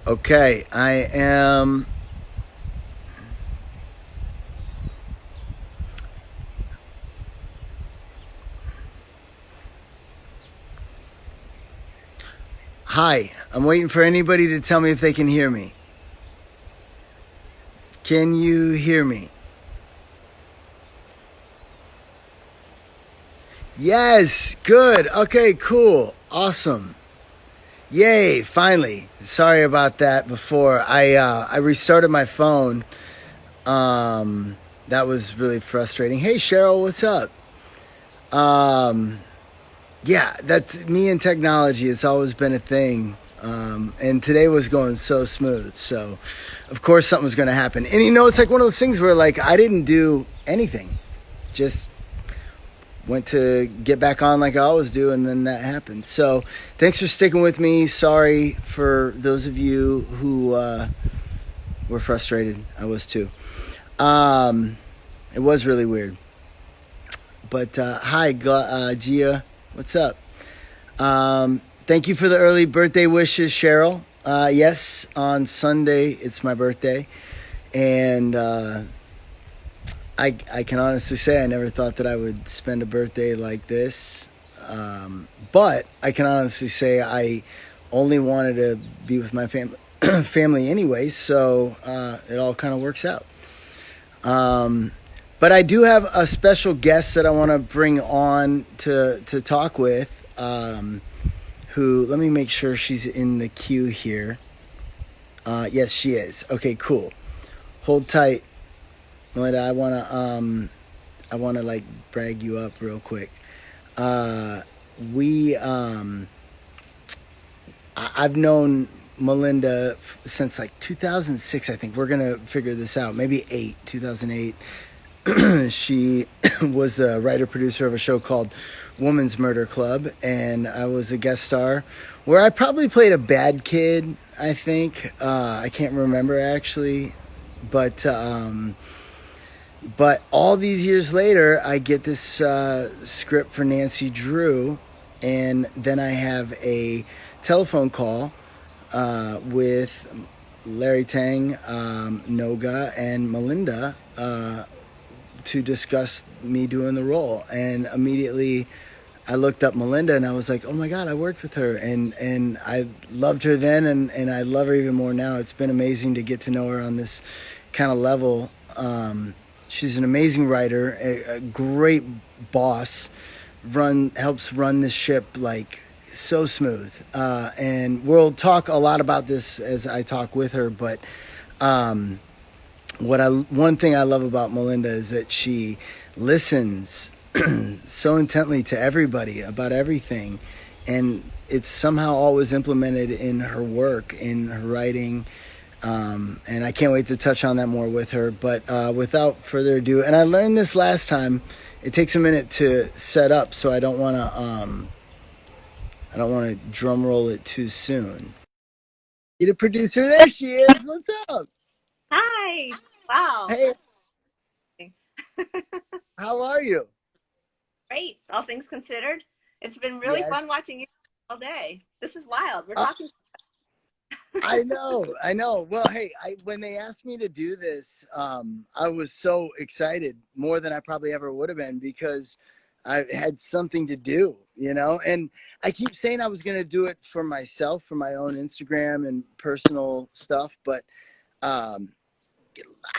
Okay, I am. Hi, I'm waiting for anybody to tell me if they can hear me. Can you hear me? Yes, good. Okay, cool. Awesome. Yay, finally. Sorry about that before. I restarted my phone. That was really frustrating. Hey Cheryl, what's up? Um yeah, that's me and technology. It's always been a thing. And today was going so smooth. So, of course, something was going to happen. And it's like one of those things where, like, I didn't do anything. Just went to get back on like I always do, and then that happened. So, thanks for sticking with me. Sorry for those of you who were frustrated. I was too. Um, it was really weird. But hi, Gia. What's up? Thank you for the early birthday wishes, Cheryl. Yes, on Sunday it's my birthday, and I can honestly say I never thought that I would spend a birthday like this. But I can honestly say I only wanted to be with my family anyway, so it all kind of works out. Um, but I do have a special guest that I want to bring on to talk with. Who? Let me make sure she's in the queue here. Yes, she is. Okay, cool. Hold tight, Melinda. I wanna like brag you up real quick. Uh, we I've known Melinda since like 2006. I think we're gonna figure this out. Maybe 2008. She was a writer producer of a show called Woman's Murder Club, and I was a guest star where I probably played a bad kid. I think I can't remember actually, but all these years later, I get this script for Nancy Drew, and then I have a telephone call with Larry Tang, Noga, and Melinda to discuss me doing the role. And immediately I looked up Melinda and I was like, oh my God, I worked with her. And I loved her then, and I love her even more now. It's been amazing to get to know her on this kind of level. She's an amazing writer, a great boss, helps run the ship like so smooth. And we'll talk a lot about this as I talk with her, but um, one thing I love about Melinda is that she listens so intently to everybody about everything, and it's somehow always implemented in her work, in her writing. And I can't wait to touch on that more with her. But without further ado, and I learned this last time, it takes a minute to set up, so I don't want to drum roll it too soon. Get a producer. There she is. What's up? Hi. Wow. Hey, how are you? Great. All things considered. It's been really fun Yes. watching you all day. This is wild. We're Uh, talking. I know, I know. Well, hey, when they asked me to do this, I was so excited, more than I probably ever would have been, because I had something to do, And I keep saying I was going to do it for myself, for my own Instagram and personal stuff, but um,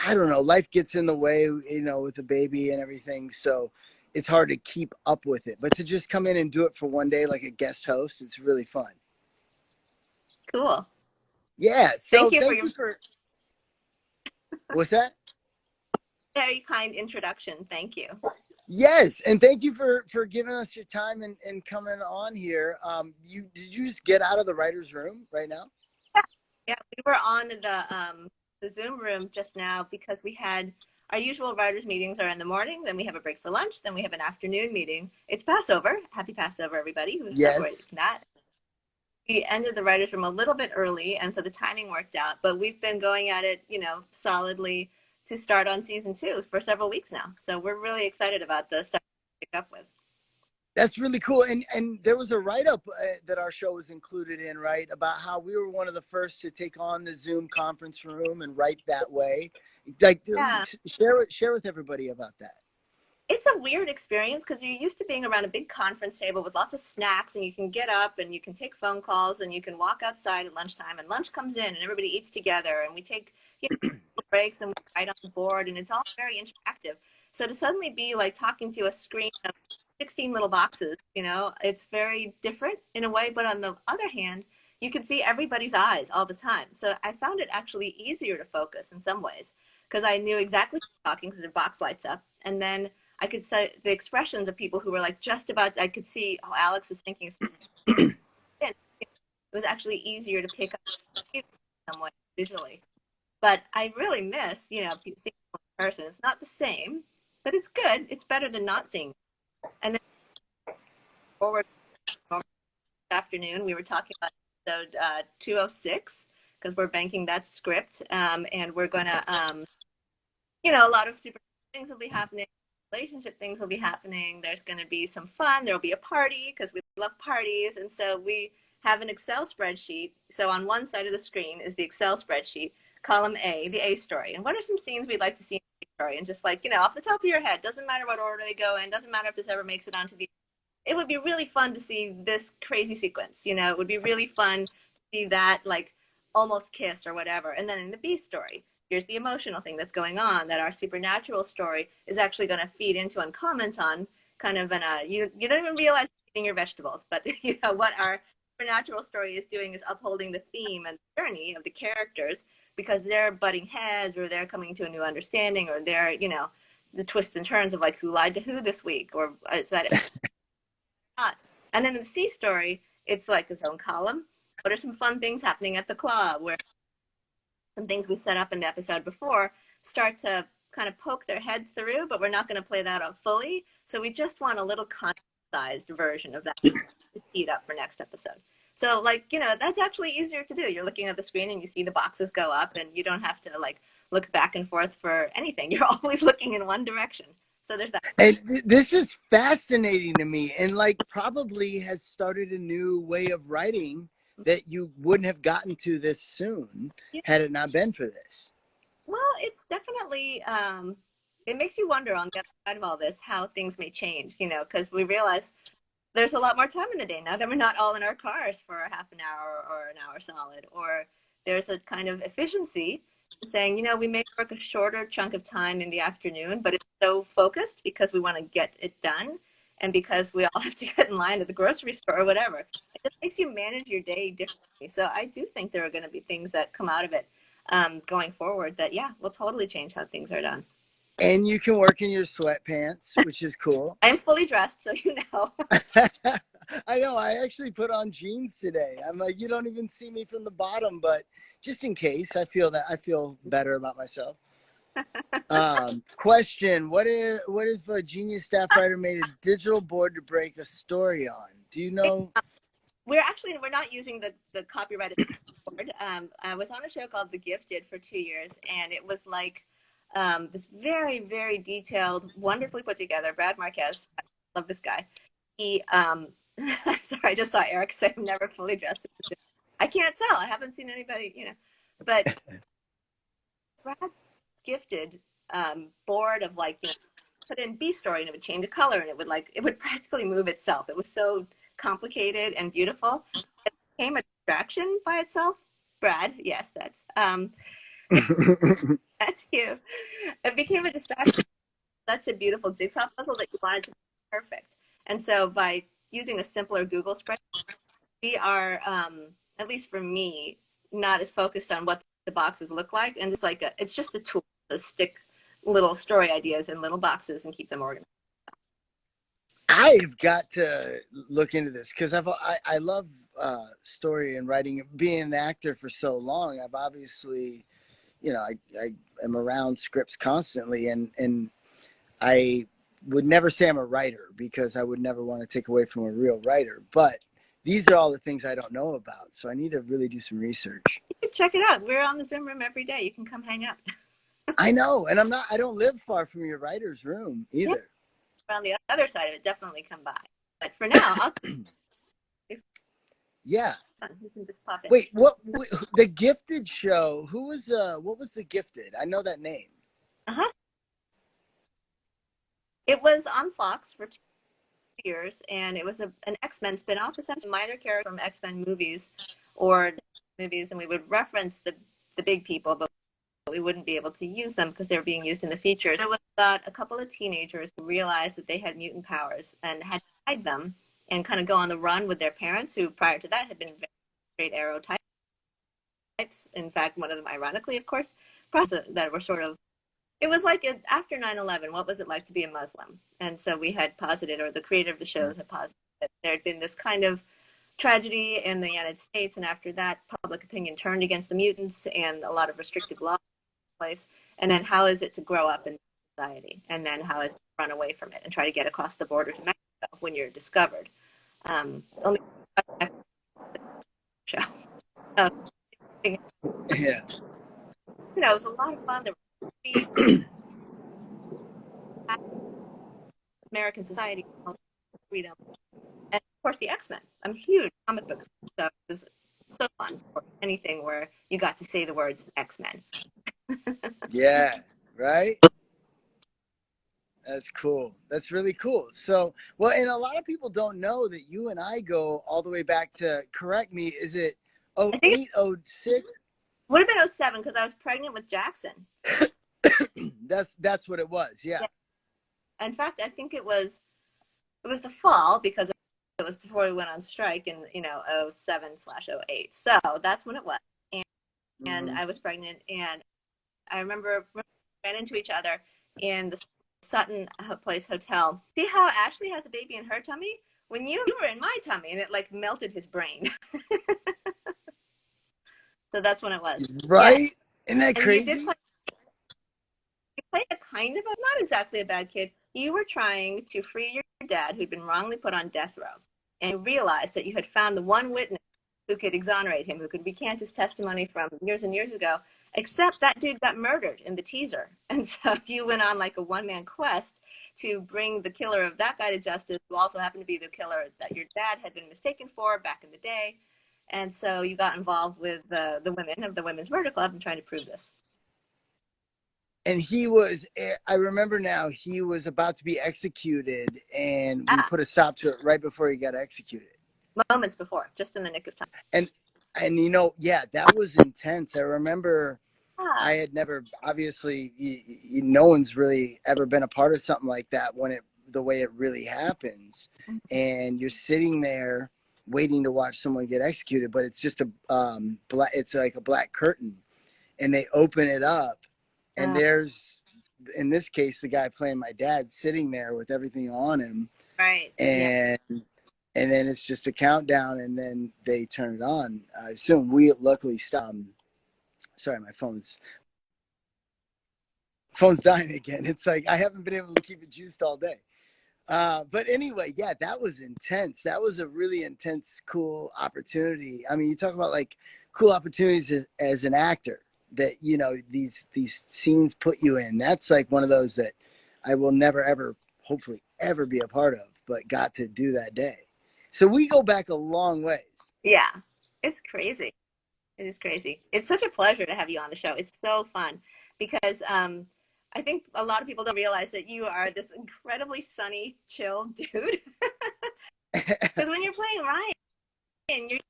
I don't know. Life gets in the way, with the baby and everything, so it's hard to keep up with it. But to just come in and do it for one day, like a guest host, it's really fun. Cool. Yeah. Thank So you for thank your you for what's that? very kind introduction. Thank you. Yes, and thank you for giving us your time and coming on here. Did you just get out of the writers' room right now? Yeah, we were on the Zoom room just now because we had our usual writers meetings are in the morning, then we have a break for lunch, then we have an afternoon meeting. It's Passover. Happy Passover, everybody who's celebrating Yes. that. We ended the writers room a little bit early, and so the timing worked out. But we've been going at it, solidly to start on season two for several weeks now. So we're really excited about the stuff to pick up with. That's really cool. And there was a write-up that our show was included in, right? About how we were one of the first to take on the Zoom conference room and write that way. Like, Yeah. share with everybody about that. It's a weird experience because you're used to being around a big conference table with lots of snacks, and you can get up and you can take phone calls and you can walk outside at lunchtime, and lunch comes in and everybody eats together and we take, you know, breaks and we write on the board, and it's all very interactive. So to suddenly be like talking to a screen of 16 little boxes, you know, it's very different in a way. But on the other hand, you can see everybody's eyes all the time. So I found it actually easier to focus in some ways because I knew exactly who was talking because the box lights up. And then I could say the expressions of people who were like just about, I could see, oh, Alex is thinking. It was actually easier to pick up in some way visually. But I really miss, you know, seeing people in person. It's not the same, but it's good. It's better than not seeing. And then forward this afternoon, we were talking about episode 206 because we're banking that script, and we're going to, you know, a lot of super things will be happening. Relationship things will be happening. There's going to be some fun. There'll be a party because we love parties. And so we have an Excel spreadsheet. So on one side of the screen is the Excel spreadsheet, column A, the A story. And what are some scenes we'd like to see in the A story? And just like, you know, off the top of your head, doesn't matter what order they go in, doesn't matter if this ever makes it onto the, it would be really fun to see this crazy sequence. You know, it would be really fun to see that like almost kiss or whatever. And then in the B story, here's the emotional thing that's going on that our supernatural story is actually going to feed into and comment on, kind of in a, you don't even realize you're eating your vegetables, but you know what our supernatural story is doing is upholding the theme and the journey of the characters because they're butting heads or they're coming to a new understanding or they're, you know, the twists and turns of like who lied to who this week or is that not. And then in the C story, it's like its own column. What are some fun things happening at the club where some things we set up in the episode before start to kind of poke their head through, but we're not going to play that out fully. So we just want a little content-sized version of that to speed up for next episode. So like, you know, that's actually easier to do. You're looking at the screen and you see the boxes go up and you don't have to like look back and forth for anything. You're always looking in one direction. So there's that. And this is fascinating to me, and like probably has started a new way of writing that you wouldn't have gotten to this soon had it not been for this. Well, it's definitely, it makes you wonder on the other side of all this how things may change, you know, because we realize there's a lot more time in the day now that we're not all in our cars for a half an hour or an hour solid, or there's a kind of efficiency saying, you know, we may work a shorter chunk of time in the afternoon, but it's so focused because we want to get it done and because we all have to get in line at the grocery store or whatever. It just makes you manage your day differently. So I do think there are going to be things that come out of it going forward that, yeah, will totally change how things are done. And you can work in your sweatpants, which is cool. I'm fully dressed, so you know. I know. I actually put on jeans today. I'm like, you don't even see me from the bottom, but just in case, I feel better about myself. Question: What if a genius staff writer made a digital board to break a story on? Do you know? We're not using the copyrighted board. I was on a show called The Gifted for 2 years, and it was like this very, very detailed, wonderfully put together. Brad Marquez, I love this guy. He, sorry, I just saw Eric say I'm never fully dressed. I can't tell. I haven't seen anybody, you know, but Brad's Gifted board of like, you know, put in B story and it would change a color and it would practically move itself. It was so complicated and beautiful. It became a distraction by itself. Brad, yes, that's that's you. It became a distraction. Such a beautiful jigsaw puzzle that you wanted to be perfect. And so by using a simpler Google spreadsheet, we are, at least for me, not as focused on what the boxes look like. And it's just a tool to stick little story ideas in little boxes and keep them organized. I've got to look into this because I love story and writing. Being an actor for so long, I've obviously, you know, I am around scripts constantly, and I would never say I'm a writer because I would never want to take away from a real writer. But these are all the things I don't know about, so I need to really do some research. You can check it out. We're on the Zoom room every day. You can come hang out. I know, and I don't live far from your writer's room either. Yeah. On the other side of it, definitely come by. But for now, I'll Yeah. you can just pop in. Wait, the Gifted show? Who was what was the Gifted? I know that name. Uh-huh. It was on Fox for 2 years, and it was an X-Men spinoff, essentially minor character from X-Men movies or movies, and we would reference the big people, but we wouldn't be able to use them because they were being used in the features. It was about a couple of teenagers who realized that they had mutant powers and had to hide them and kind of go on the run with their parents, who prior to that had been very straight arrow types. In fact, one of them, ironically, of course, that were sort of, it was like after 9/11, what was it like to be a Muslim? And so we had posited, or the creator of the show had posited, that there had been this kind of tragedy in the United States, and after that, public opinion turned against the mutants, and a lot of restrictive laws in place. And then how is it to grow up in society? And then how is it to run away from it and try to get across the border to Mexico when you're discovered? Only show. Uh, Yeah. it was a lot of fun. There were American society, freedom, and of course the X-Men. I'm a huge comic book, so it was so fun for anything where you got to say the words X-Men. Yeah, right? That's cool. That's really cool. So, well, and a lot of people don't know that you and I go all the way back to, correct me, is it I think 08, 06? would have been 07 because I was pregnant with Jackson. That's what it was. Yeah. In fact, I think it was the fall because it was before we went on strike in 07/08. So that's when it was. And I was pregnant, and I remember we ran into each other in the Sutton Place Hotel. See how Ashley has a baby in her tummy? When you were in my tummy, and it like melted his brain. So that's when it was. Right? Yeah. Isn't that And crazy? you played a kind of not exactly a bad kid. You were trying to free your dad who'd been wrongly put on death row. And you realized that you had found the one witness who could exonerate him, who could recant his testimony from years and years ago, except that dude got murdered in the teaser. And so you went on like a one-man quest to bring the killer of that guy to justice, who also happened to be the killer that your dad had been mistaken for back in the day. And so you got involved with the women of the Women's Murder Club and trying to prove this. And he was, I remember now, he was about to be executed, and we put a stop to it right before he got executed. Moments before, just in the nick of time. And yeah, that was intense. I remember I had never, obviously, no one's really ever been a part of something like that when the way it really happens. And you're sitting there waiting to watch someone get executed, but it's just it's like a black curtain, and they open it up, and there's, in this case, the guy playing my dad sitting there with everything on him. Right. And then it's just a countdown, and then they turn it on. I assume we luckily stopped. Sorry, my phone's dying again. It's like I haven't been able to keep it juiced all day. But anyway, yeah, that was intense. That was a really intense, cool opportunity. I mean, you talk about like cool opportunities as an actor that, these scenes put you in. That's like one of those that I will never, ever, hopefully ever be a part of, but got to do that day. So we go back a long ways. Yeah, it's crazy. It is crazy. It's such a pleasure to have you on the show. It's so fun because I think a lot of people don't realize that you are this incredibly sunny, chill dude. Because when you're playing Ryan, you're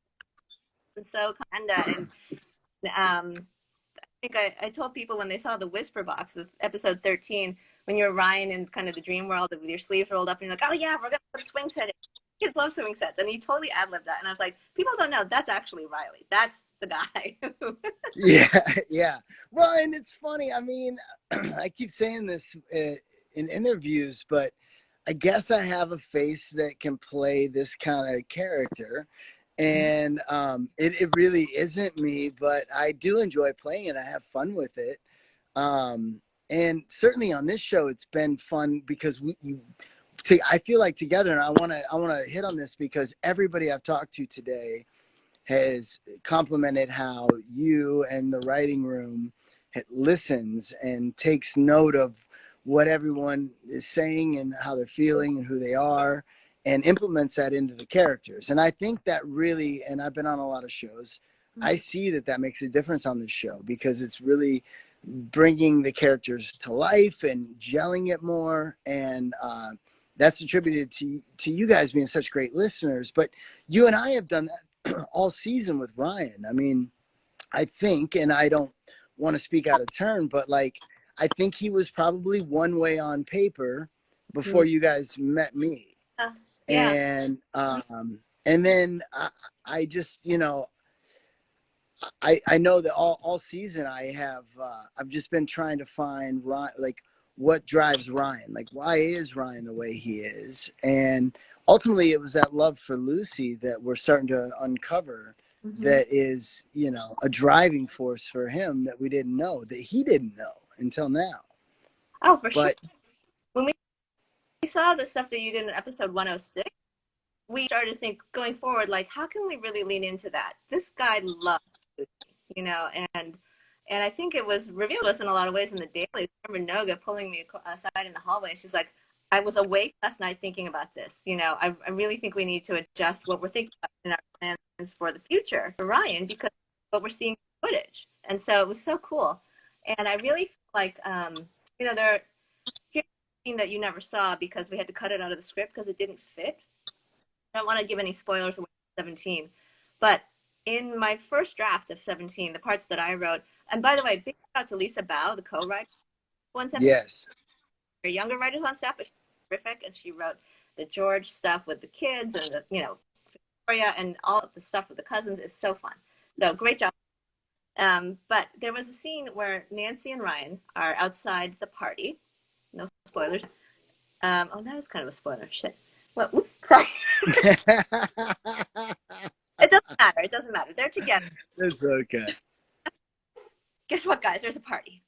so and I think I told people when they saw the Whisper Box, the episode 13, when you're Ryan in kind of the dream world with your sleeves rolled up, and you're like, oh yeah, we're gonna put a swing set in. Kids love swimming sets, and you totally ad-libbed that. And I was like, people don't know that's actually Riley. That's the guy. Yeah. Well, and it's funny. I mean, I keep saying this in interviews, but I guess I have a face that can play this kind of character. And it really isn't me, but I do enjoy playing it. I have fun with it. And certainly on this show, it's been fun because I feel like together, and I want to hit on this because everybody I've talked to today has complimented how you and the writing room listens and takes note of what everyone is saying and how they're feeling and who they are. and implements that into the characters. And I think that really, and I've been on a lot of shows, I see that that makes a difference on this show because it's really bringing the characters to life and gelling it more. And that's attributed to you guys being such great listeners. But you and I have done that all season with Ryan. I mean, I think, and I don't want to speak out of turn, but like, I think he was probably one way on paper before you guys met me. Yeah. And then I just, you know, I know that all season I've just been trying to find Ryan, like what drives Ryan, like why is Ryan the way he is, and ultimately it was that love for Lucy that we're starting to uncover, that is, you know, a driving force for him that we didn't know, that he didn't know until now. Oh, for sure. But When we saw the stuff that you did in episode 106, we started to think going forward, like, how can we really lean into that? This guy loves, you know, and I think it was revealed to us in a lot of ways in the dailies. I remember Noga pulling me aside in the hallway. She's like, I was awake last night thinking about this. You know, I really think we need to adjust what we're thinking about in our plans for the future for Ryan, because what we're seeing in footage. And so it was so cool. And I really feel like, you know, here's a scene that you never saw because we had to cut it out of the script because it didn't fit. I don't want to give any spoilers away from 17, but in my first draft of 17, the parts that I wrote, and by the way, big shout out to Lisa Bao, the co-writer. yes, Her younger writers on staff, but she's terrific, and she wrote the George stuff with the kids and the, you know, Victoria, and all of the stuff with the cousins is so fun. So great job. But there was a scene where Nancy and Ryan are outside the party. No spoilers. Oh, that was kind of a spoiler. Shit. Well, oops, sorry. It doesn't matter. It doesn't matter. They're together. it's okay. Guess what, guys? There's a party.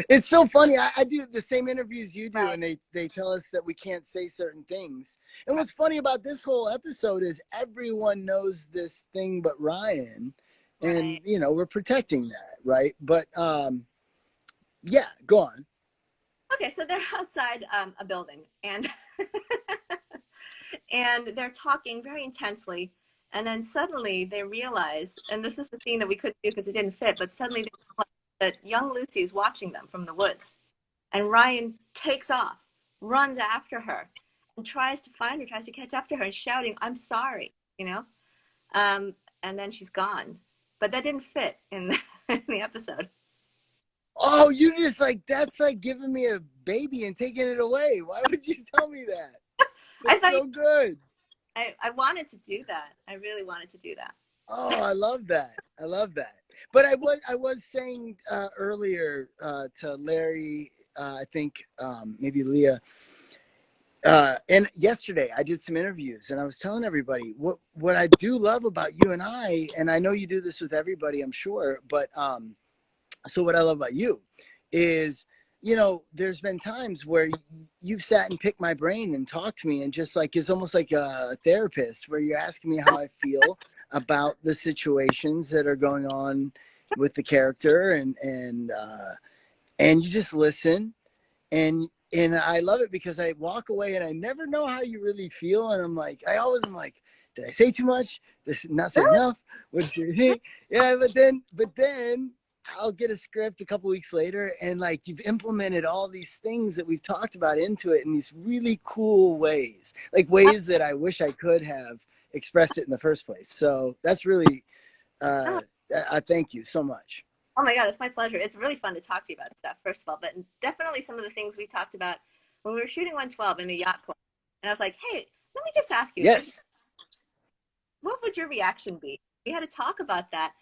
It's so funny. I do the same interviews you do, right. and they tell us that we can't say certain things. And what's funny about this whole episode is everyone knows this thing but Ryan, and Right. you know, we're protecting that, right? But yeah, go on. Okay, so they're outside a building, and and they're talking very intensely, and then suddenly they realize, and this is the scene that we couldn't do because it didn't fit, but suddenly they realize that young Lucy is watching them from the woods, and Ryan takes off, runs after her, and tries to find her, tries to catch up to her, and shouting, "I'm sorry," you know, and then she's gone. But that didn't fit in in the episode. Oh, you just like, that's like giving me a baby and taking it away. Why would you tell me that? I That's thought so good. I wanted to do that. I really wanted to do that. Oh, I love that. I love that. But I was saying earlier to Larry, I think maybe Leah, and yesterday I did some interviews, and I was telling everybody what I do love about you and I know you do this with everybody, I'm sure, but so what I love about you is, you know, there's been times where you've sat and picked my brain and talked to me, and just like, it's almost like a therapist where you're asking me how I feel about the situations that are going on with the character, and you just listen, and I love it because I walk away and I never know how you really feel, and I always am like, did I say too much? Did I not say enough? What do you think? Yeah, but then I'll get a script a couple weeks later, and like, you've implemented all these things that we've talked about into it in these really cool ways, like ways that I wish I could have expressed it in the first place. So that's really, I thank you so much. Oh my God, it's my pleasure. It's really fun to talk to you about stuff, first of all, but definitely some of the things we talked about when we were shooting 112 in the yacht club. And I was like, hey, let me just ask you, Yes. what would your reaction be? We had to talk about that.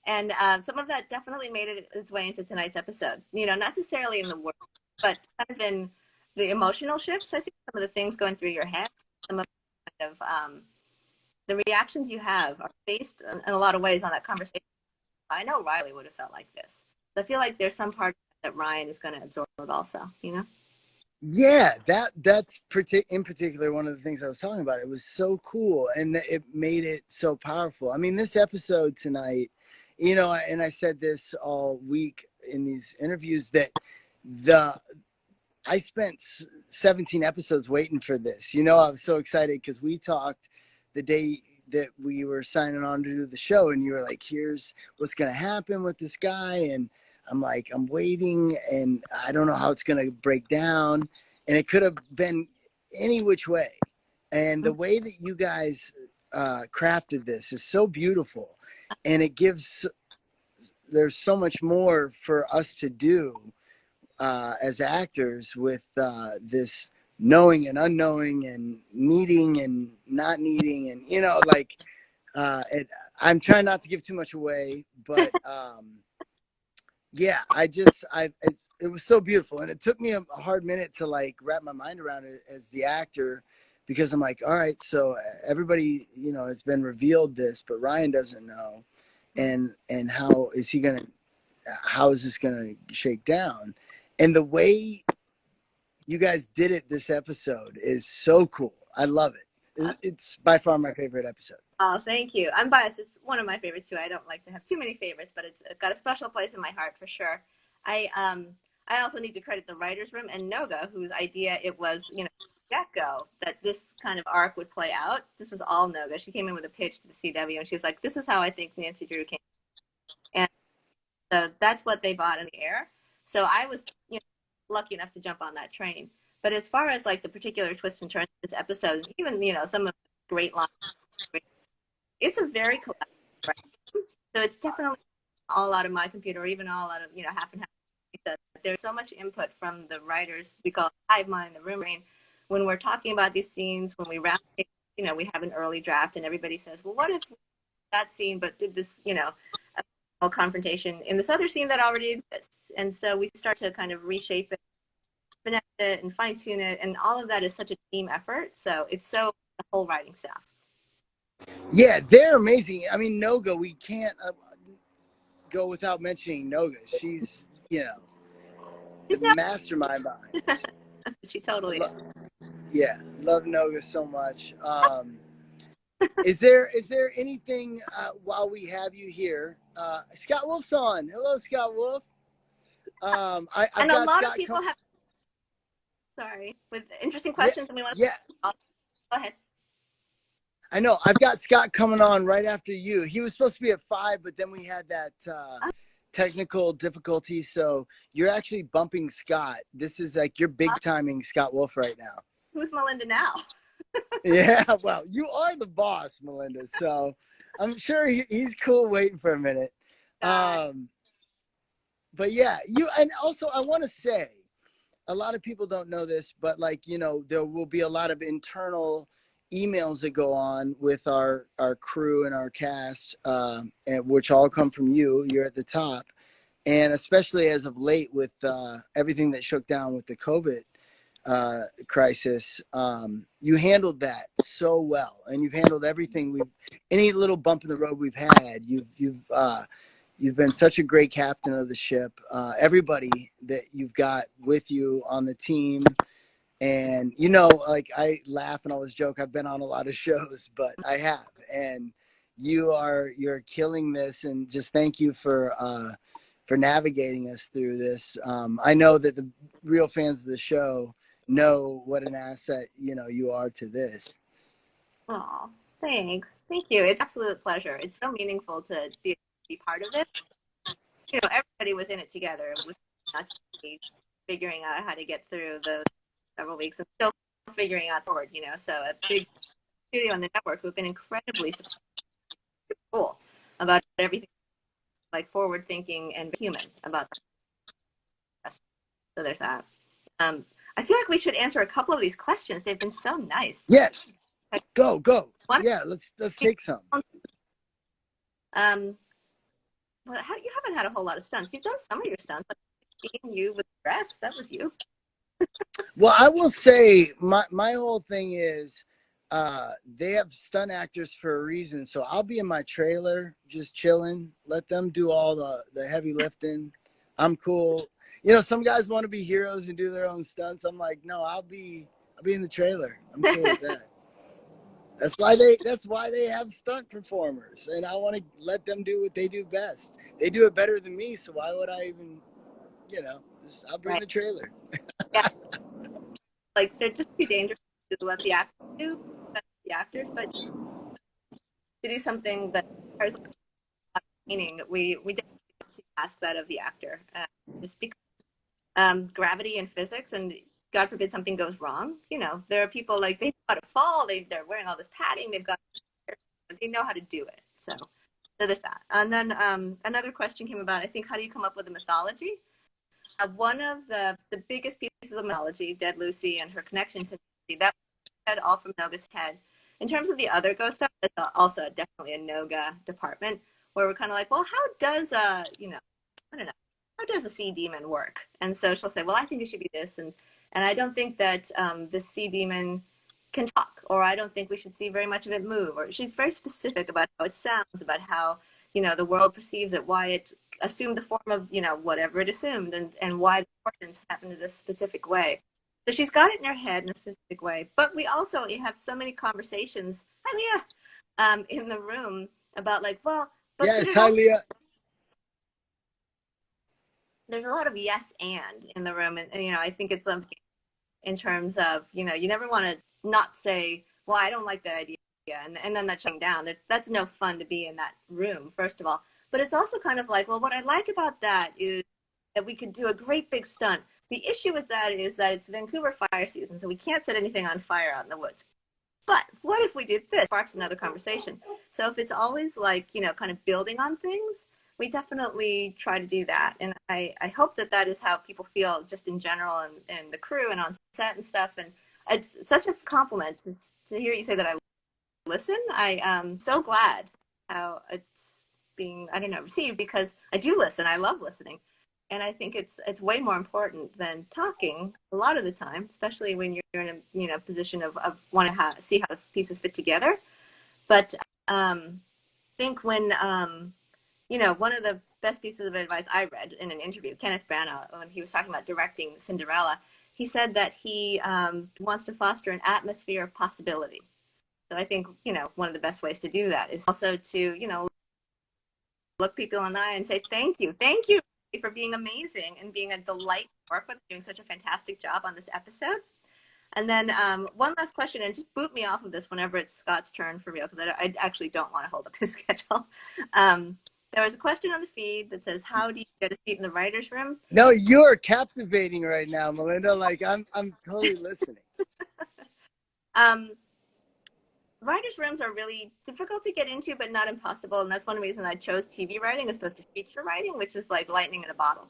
And some of that definitely made its way into tonight's episode. You know, not necessarily in the words, but kind of in the emotional shifts. I think some of the things going through your head, some of kind of the reactions you have are based in a lot of ways on that conversation. I know Riley would have felt like this. So I feel like there's some part that Ryan is going to absorb also, you know? Yeah, that's in particular one of the things I was talking about. It was so cool, and it made it so powerful. I mean, this episode tonight, you know, and I said this all week in these interviews, that I spent 17 episodes waiting for this. You know, I was so excited because we talked the day that we were signing on to do the show, and you were like, here's what's going to happen with this guy. And I'm like, I'm waiting, and I don't know how it's going to break down. And it could have been any which way. And the way that you guys crafted this is so beautiful. And it gives, there's so much more for us to do as actors with this knowing and unknowing and needing and not needing, and you know, like I'm trying not to give too much away, but yeah, it was so beautiful, and it took me a hard minute to like wrap my mind around it as the actor, because I'm like, all right, so everybody, you know, has been revealed this, but Ryan doesn't know, and how is he gonna, how is this gonna shake down? And the way you guys did it this episode is so cool. I love it. It's by far my favorite episode. Oh, thank you. I'm biased. It's one of my favorites too. I don't like to have too many favorites, but it's got a special place in my heart for sure. I also need to credit the writers' room and Noga, whose idea it was, you know, get go that this kind of arc would play out. This was all Noga. She came in with a pitch to the CW, and she was like, "This is how I think Nancy Drew came," and so that's what they bought in the air. So I was, you know, lucky enough to jump on that train. But as far as like the particular twists and turns of this episode, even, you know, some of the great lines, it's a very collaborative, right? So it's definitely all out of my computer, or even all out of, you know, half and half. There's so much input from the writers. We call it hive mind, the room brain. When we're talking about these scenes, when we wrap, you know, we have an early draft, and everybody says, "Well, what if that scene, but did this, you know, a confrontation in this other scene that already exists?" And so we start to kind of reshape it, finesse it, and fine tune it, and all of that is such a team effort. So it's so the whole writing staff. Yeah, they're amazing. I mean, Noga, we can't go without mentioning Noga. She's, you know, the mastermind behind this. She totally is. Yeah, love Noga so much. Is there anything while we have you here? Scott Wolf's on. Hello, Scott Wolf. I've and a got lot Scott of people have, sorry, with interesting yeah, questions, and we want to. yeah. Go ahead. I know. I've got Scott coming on right after you. He was supposed to be at 5, but then we had that technical difficulty. So you're actually bumping Scott. This is like you're big timing Scott Wolf right now. Who's Melinda now? Yeah, well, you are the boss, Melinda. So I'm sure he's cool waiting for a minute. But yeah, and also I want to say, a lot of people don't know this, but like, you know, there will be a lot of internal emails that go on with our crew and our cast, and which all come from you. You're at the top. And especially as of late with everything that shook down with the COVID crisis, you handled that so well, and you've handled everything. Any little bump in the road we've had, you've been such a great captain of the ship. Everybody that you've got with you on the team, and you know, like I laugh and always joke, I've been on a lot of shows, but I have, and you're killing this, and just thank you for navigating us through this. I know that the real fans of the show know what an asset, you know, you are to this. Oh, thanks. Thank you. It's an absolute pleasure. It's so meaningful to be part of it. You know, everybody was in it together. It was not figuring out how to get through the several weeks, and still figuring out forward, you know. So a big studio on the network who've been incredibly cool about everything, like forward thinking and human about that. So there's that. I feel like we should answer a couple of these questions. They've been so nice. Yes. Go. Yeah, let's take some. Well, you haven't had a whole lot of stunts. You've done some of your stunts, like seeing you with the dress. That was you. Well, I will say my whole thing is they have stunt actors for a reason. So I'll be in my trailer just chilling. Let them do all the heavy lifting. I'm cool. You know, some guys want to be heroes and do their own stunts. I'm like, no, I'll be in the trailer. I'm cool with that. That's why they have stunt performers, and I want to let them do what they do best. They do it better than me, so why would I even, you know, I'll bring right. the trailer. Yeah, like they're just too dangerous to let the actors do, the actors, but to do something that requires a lot of meaning, we definitely have to ask that of the actor, just because gravity and physics, and God forbid something goes wrong. You know, there are people like they know how to fall. They're wearing all this padding. They know how to do it. So there's that. And then another question came about. I think, how do you come up with a mythology? One of the biggest pieces of mythology, Dead Lucy and her connection to Lucy, that was all from Noga's head. In terms of the other ghost stuff, it's also definitely a Noga department where we're kind of like, well, how does I don't know, how does a sea demon work? And so she'll say, well, I think it should be this, and I don't think that the sea demon can talk, or I don't think we should see very much of it move. Or she's very specific about how it sounds, about how the world perceives it, why it assumed the form of whatever it assumed, and why the fortunes happened in this specific way. So she's got it in her head in a specific way. But we also have so many conversations, hi Leah, in the room about like, well, but could Yes, it hi also Leah. there's a lot of yes and in the room, and I think it's in terms of you never want to not say, well, I don't like that idea, and then that shutting down. That's no fun to be in that room, first of all. But it's also kind of like, well, what I like about that is that we could do a great big stunt. The issue with that is that it's Vancouver fire season, so we can't set anything on fire out in the woods. But what if we did this? Sparks another conversation. So if it's always like, kind of building on things, we definitely try to do that. And I hope that that is how people feel just in general, and the crew and on set and stuff. And it's such a compliment to hear you say that I listen. I am so glad how it's being, I don't know, received, because I do listen. I love listening. And I think it's way more important than talking a lot of the time, especially when you're in a position of want to see how the pieces fit together. But I think when one of the best pieces of advice I read in an interview, Kenneth Branagh, when he was talking about directing Cinderella, he said that he wants to foster an atmosphere of possibility. So I think one of the best ways to do that is also to look people in the eye and say thank you for being amazing and being a delight to work with, doing such a fantastic job on this episode. And then one last question, and just boot me off of this whenever it's Scott's turn for real, because I actually don't want to hold up his schedule. There was a question on the feed that says, how do you get a seat in the writer's room? No, you're captivating right now, Melinda. Like I'm totally listening. um, Writers' rooms are really difficult to get into, but not impossible. And that's one reason I chose TV writing as opposed to feature writing, which is like lightning in a bottle.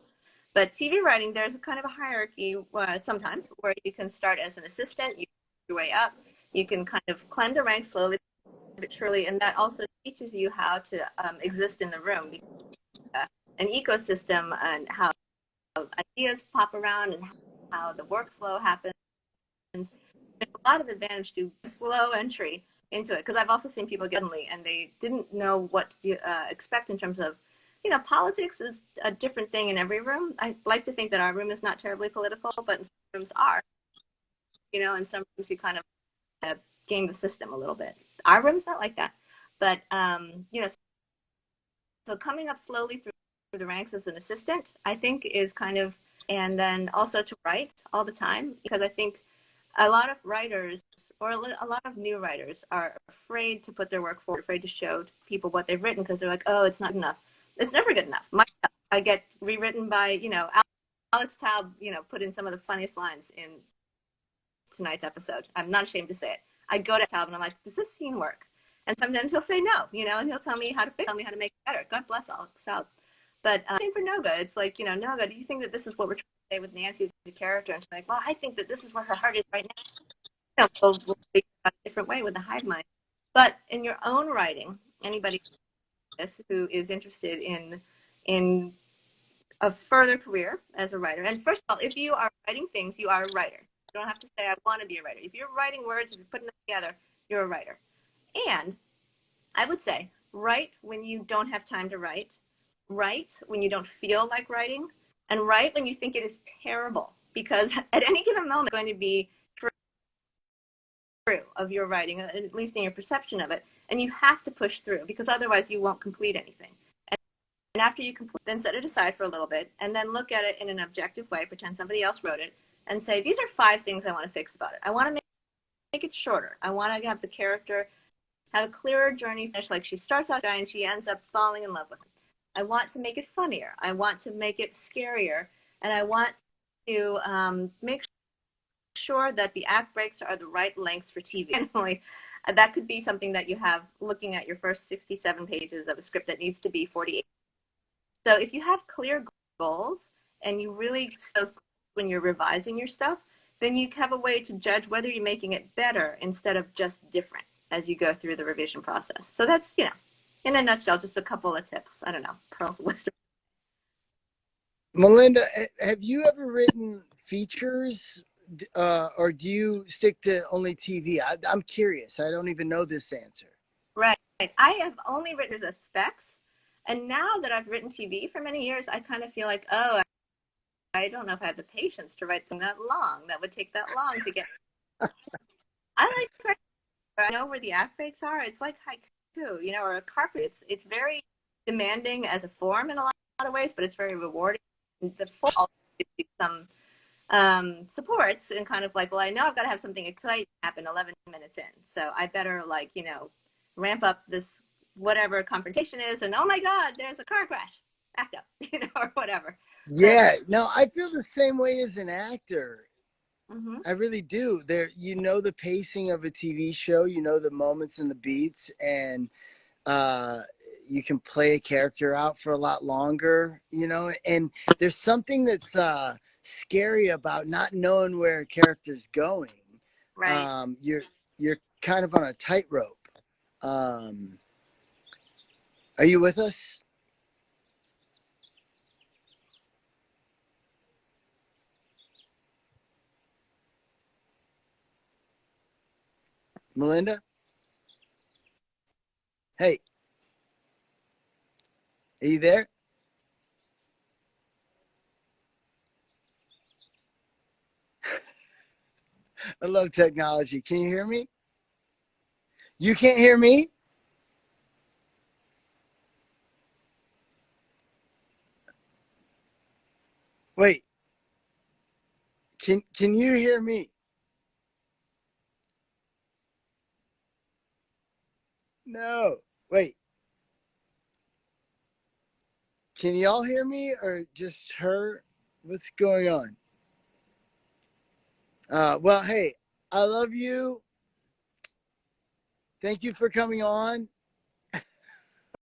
But TV writing, there's a kind of a hierarchy sometimes where you can start as an assistant, you work your way up, you can kind of climb the ranks slowly but surely, and that also teaches you how to exist in the room, an ecosystem, and how ideas pop around, and how the workflow happens. There's a lot of advantage to slow entry into it, because I've also seen people get only and they didn't know what to expect in terms of politics is a different thing in every room. I like to think that our room is not terribly political, but some rooms are, and some rooms you kind of game the system a little bit. Our room's not like that, but so coming up slowly through the ranks as an assistant, I think is kind of, and then also to write all the time, because I think a lot of writers, or a lot of new writers, are afraid to put their work forward, afraid to show to people what they've written, because they're like, oh, it's not enough. It's never good enough. I get rewritten by, Alex Taub, put in some of the funniest lines in tonight's episode. I'm not ashamed to say it. I go to Taub and I'm like, does this scene work? And sometimes he'll say no, and he'll tell me how to fix, tell me how to make it better. God bless Alex Taub. But same for Noga. It's like, Noga, do you think that this is what we're trying to say with Nancy as a character? And she's like, well, I think that this is where her heart is right now. We'll figure out a different way with the hive mind. But in your own writing, anybody who is interested in a further career as a writer, and first of all, if you are writing things, you are a writer. You don't have to say, I want to be a writer. If you're writing words, if you're putting them together, you're a writer. And I would say, write when you don't have time to write when you don't feel like writing, and write when you think it is terrible, because at any given moment, it's going to be true of your writing, at least in your perception of it, and you have to push through, because otherwise you won't complete anything. after you complete, then set it aside for a little bit, and then look at it in an objective way, pretend somebody else wrote it, and say, these are 5 things I want to fix about it. I want to make it shorter. I want to have the character have a clearer journey finish, like she starts out guy and she ends up falling in love with him. I want to make it funnier. I want to make it scarier, and I want to make sure that the act breaks are the right lengths for TV. Anyway, that could be something that you have looking at your first 67 pages of a script that needs to be 48. So if you have clear goals and you really, when you're revising your stuff, then you have a way to judge whether you're making it better instead of just different as you go through the revision process. So that's, in a nutshell, just a couple of tips. I don't know, pearls of wisdom. Melinda, have you ever written features, or do you stick to only TV? I'm curious. I don't even know this answer. Right. I have only written as specs. And now that I've written TV for many years, I kind of feel like, oh, I don't know if I have the patience to write something that long. That would take that long to get. I like I know where the act breaks are. It's like haiku, or a carpet. It's very demanding as a form in a lot of ways, but it's very rewarding. The fall gives you some supports and kind of like, well, I know I've got to have something exciting happen 11 minutes in, so I better ramp up this whatever confrontation is, and oh my God, there's a car crash. Back up, or whatever. Yeah, no, I feel the same way as an actor. Mm-hmm. I really do. The pacing of a TV show, the moments and the beats, and you can play a character out for a lot longer, and there's something that's scary about not knowing where a character's going. Right. You're kind of on a tightrope. Are you with us? Melinda? Hey, are you there? I love technology. Can you hear me? You can't hear me? Wait, can you hear me? No. Wait. Can y'all hear me or just her? What's going on? Well, hey, I love you. Thank you for coming on.